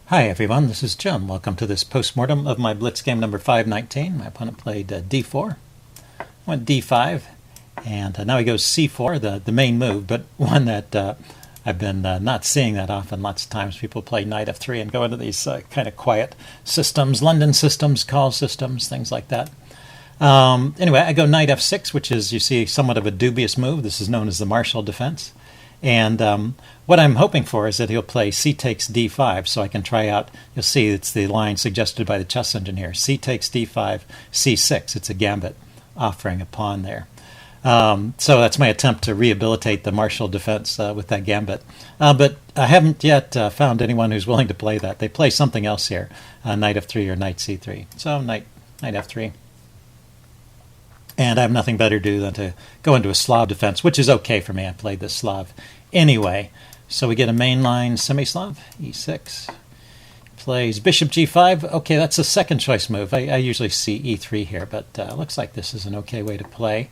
Hi everyone, this is Jim. Welcome to this postmortem of my Blitz game number 519. My opponent played d4, went d5, and now he goes c4, the main move, but one that I've been not seeing that often. Lots of times people play knight f3 and go into these kind of quiet systems, London systems, call systems, things like that. Anyway, I go knight f6, which is, you see, somewhat of a dubious move. This is known as the Marshall defense. And what I'm hoping for is that he'll play c takes d5, so I can try out. You'll see it's the line suggested by the chess engineer. C takes d5, c6. It's a gambit, offering a pawn there. So that's my attempt to rehabilitate the Marshall defense with that gambit. But I haven't yet found anyone who's willing to play that. They play something else here, knight f3 or knight c3. So knight f3. And I have nothing better to do than to go into a Slav defense, which is okay for me. I played this Slav anyway. So we get a mainline Semi-Slav, e6. Plays bishop g5. Okay, that's a second choice move. I usually see e3 here, but looks like this is an okay way to play.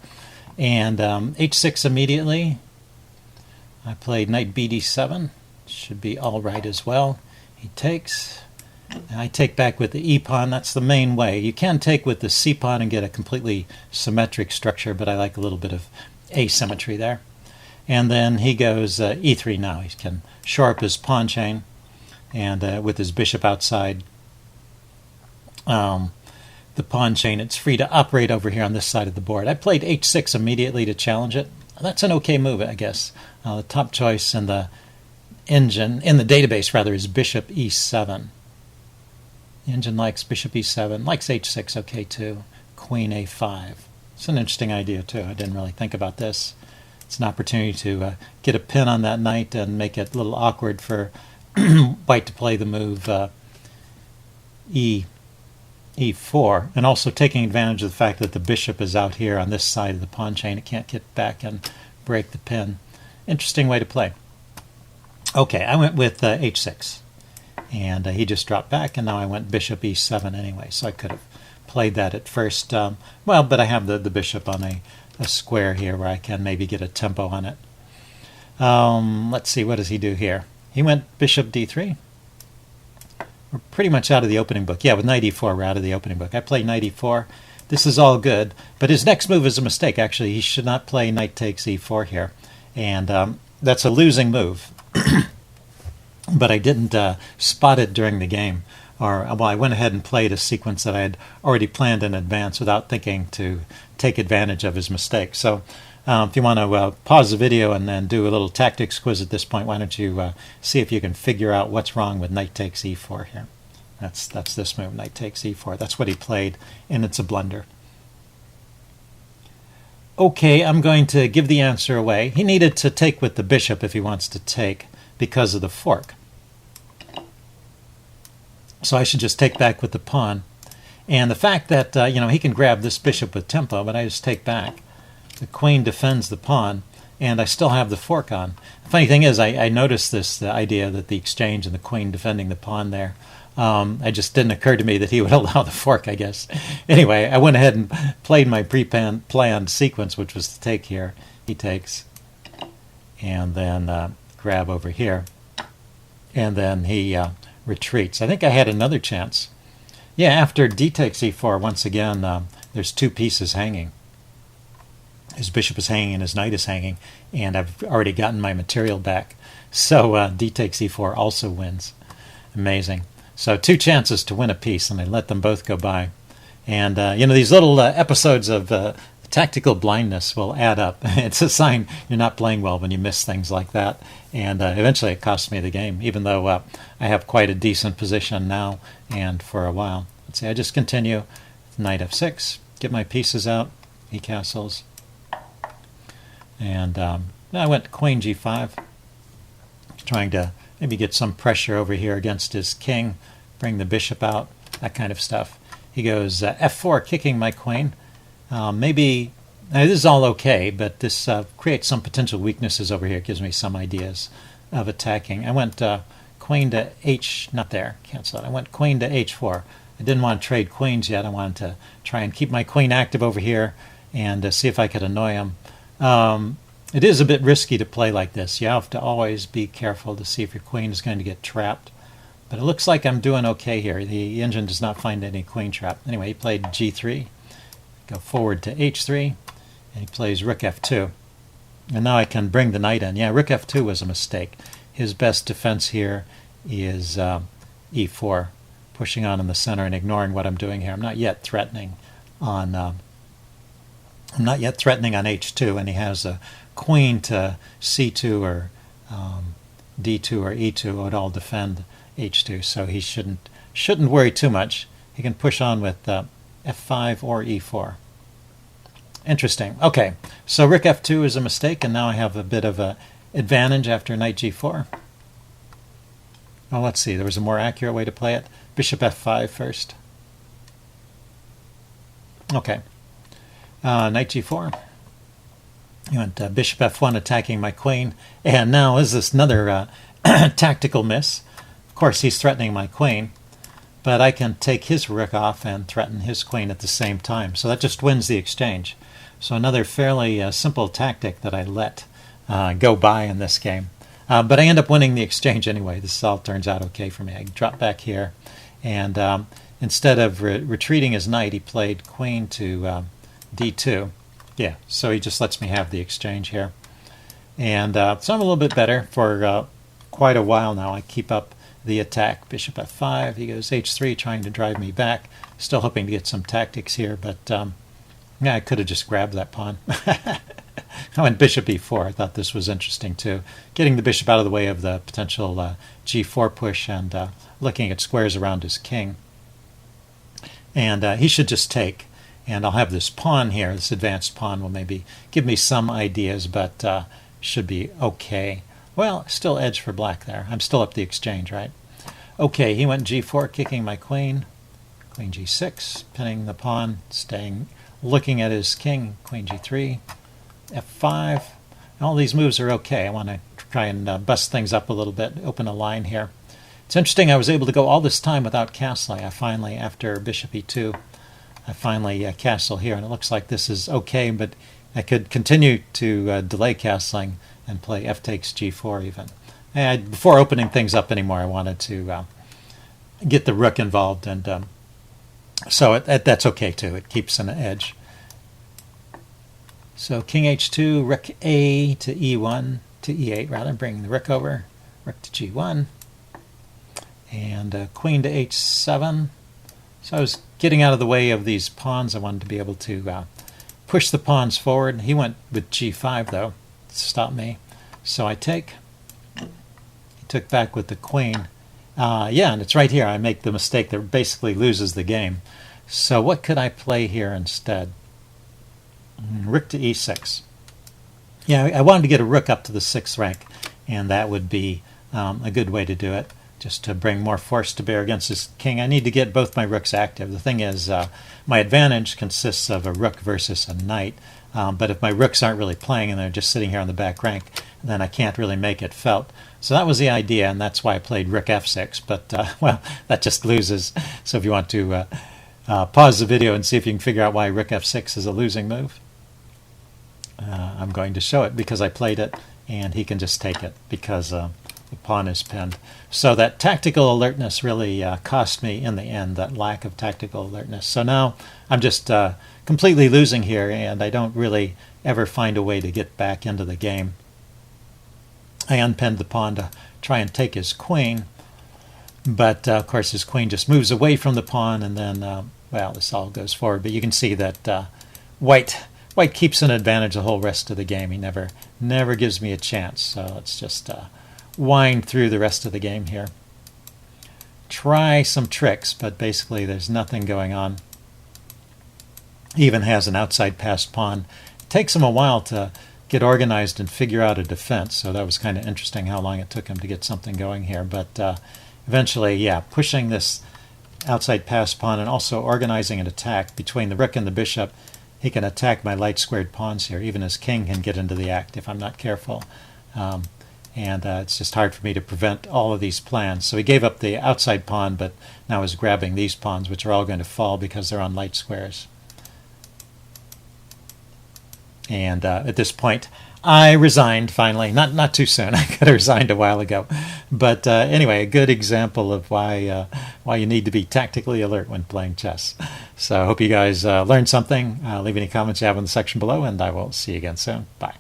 And h6 immediately. I played knight bd7. Should be all right as well. He takes. I take back with the e-pawn. That's the main way. You can take with the c-pawn and get a completely symmetric structure, but I like a little bit of asymmetry there. And then he goes e3 now. He can shore up his pawn chain, and with his bishop outside the pawn chain, it's free to operate over here on this side of the board. I played h6 immediately to challenge it. That's an okay move, I guess. The top choice in the database rather, is bishop e7. The engine likes bishop e7, likes h6 okay too, queen a5. It's an interesting idea too. I didn't really think about this. It's an opportunity to get a pin on that knight and make it a little awkward for white to play the move e4, and also taking advantage of the fact that the bishop is out here on this side of the pawn chain. It can't get back and break the pin. Interesting way to play. Okay, I went with h6. And he just dropped back, and now I went bishop e7 anyway, so I could have played that at first. But I have the bishop on a square here where I can maybe get a tempo on it. Let's see, what does he do here? He went bishop d3. We're pretty much out of the opening book. Yeah, with knight e4, we're out of the opening book. I played knight e4. This is all good, but his next move is a mistake. Actually, he should not play knight takes e4 here, and that's a losing move. But I didn't spot it during the game. I went ahead and played a sequence that I had already planned in advance without thinking to take advantage of his mistake. So if you want to pause the video and then do a little tactics quiz at this point, why don't you see if you can figure out what's wrong with knight takes e4 here. That's this move, knight takes e4. That's what he played, and it's a blunder. Okay, I'm going to give the answer away. He needed to take with the bishop if he wants to take, because of the fork. So I should just take back with the pawn. And the fact that he can grab this bishop with tempo, but I just take back. The queen defends the pawn, and I still have the fork on. The funny thing is, I noticed this idea that the exchange and the queen defending the pawn there. It just didn't occur to me that he would allow the fork, I guess. Anyway, I went ahead and played my pre-planned sequence, which was to take here. He takes, and then grab over here, and then he retreats. I think I had another chance. Yeah, after d takes e4, once again, there's two pieces hanging. His bishop is hanging and his knight is hanging, and I've already gotten my material back. So d takes e4 also wins. Amazing. So two chances to win a piece, and I let them both go by. And these little episodes of tactical blindness will add up. It's a sign you're not playing well when you miss things like that. And eventually it cost me the game, even though I have quite a decent position now and for a while. Let's see, I just continue. Knight f6, get my pieces out, he castles. And I went queen g5, trying to maybe get some pressure over here against his king, bring the bishop out, that kind of stuff. He goes f4, kicking my queen. Maybe this is all okay, but this creates some potential weaknesses over here. It gives me some ideas of attacking. I went queen to not there, cancel it. I went queen to h4. I didn't want to trade queens yet. I wanted to try and keep my queen active over here and see if I could annoy him. It is a bit risky to play like this. You have to always be careful to see if your queen is going to get trapped But it looks like I'm doing okay here. The engine does not find any queen trap. Anyway, he played g3, go forward to h3, and he plays rook f2. And now I can bring the knight in. Yeah, rook f2 was a mistake. His best defense here is e4, pushing on in the center and ignoring what I'm doing here. I'm not yet threatening on h2, and he has a queen to c2 or d2 or e2. It would all defend h2, so he shouldn't worry too much. He can push on with f5 or e4. Interesting. Okay, so rook f2 is a mistake, and now I have a bit of an advantage after knight g4. Oh, let's see. There was a more accurate way to play it. Bishop f5 first. Okay. Knight g4. You went bishop f1 attacking my queen. And now is this another tactical miss. Of course, he's threatening my queen. But I can take his rook off and threaten his queen at the same time. So that just wins the exchange. So another fairly simple tactic that I let go by in this game. But I end up winning the exchange anyway. This all turns out okay for me. I drop back here. And instead of retreating his knight, he played queen to d2. Yeah, so he just lets me have the exchange here. And so I'm a little bit better for quite a while now. I keep up the attack. Bishop f5, he goes h3, trying to drive me back. Still hoping to get some tactics here, but yeah, I could have just grabbed that pawn. I went bishop e4. I thought this was interesting too. Getting the bishop out of the way of the potential g4 push and looking at squares around his king. And he should just take. And I'll have this pawn here. This advanced pawn will maybe give me some ideas, but should be okay. Well, still edge for black there. I'm still up the exchange, right? Okay, he went g4, kicking my queen. Queen g6, pinning the pawn, staying, looking at his king. Queen g3, f5. All these moves are okay. I want to try and bust things up a little bit, open a line here. It's interesting, I was able to go all this time without castling. I finally, after bishop e2, I finally castle here, and it looks like this is okay, but I could continue to delay castling and play f takes g4 even. And before opening things up anymore, I wanted to get the rook involved, and so that's okay too. It keeps an edge. So king h2, rook a to e1, to e8 rather, bringing the rook over, rook to g1, and queen to h7. So I was getting out of the way of these pawns. I wanted to be able to push the pawns forward. He went with g5 though to stop me. So I take. He took back with the queen. Yeah, and it's right here. I make the mistake that basically loses the game. So what could I play here instead? Rook to e6. Yeah, I wanted to get a rook up to the 6th rank, and that would be a good way to do it, just to bring more force to bear against this king. I need to get both my rooks active. The thing is, my advantage consists of a rook versus a knight, but if my rooks aren't really playing and they're just sitting here on the back rank, then I can't really make it felt. So that was the idea, and that's why I played rook f6, but, well, that just loses. So if you want to pause the video and see if you can figure out why rook f6 is a losing move, I'm going to show it because I played it, and he can just take it because the pawn is pinned. So that tactical alertness really cost me in the end, that lack of tactical alertness. So now I'm just completely losing here, and I don't really ever find a way to get back into the game. I unpinned the pawn to try and take his queen, but of course his queen just moves away from the pawn, and then, well, this all goes forward. But you can see that White keeps an advantage the whole rest of the game. He never gives me a chance. So let's just wind through the rest of the game here. Try some tricks, but basically there's nothing going on. He even has an outside passed pawn. It takes him a while to get organized and figure out a defense, so that was kind of interesting how long it took him to get something going here. But eventually, yeah, pushing this outside passed pawn and also organizing an attack between the rook and the bishop, he can attack my light squared pawns here. Even his king can get into the act if I'm not careful. And it's just hard for me to prevent all of these plans. So he gave up the outside pawn, but now is grabbing these pawns, which are all going to fall because they're on light squares. And at this point, I resigned finally. Not too soon. I could have resigned a while ago. But anyway, a good example of why you need to be tactically alert when playing chess. So I hope you guys learned something. Leave any comments you have in the section below, and I will see you again soon. Bye.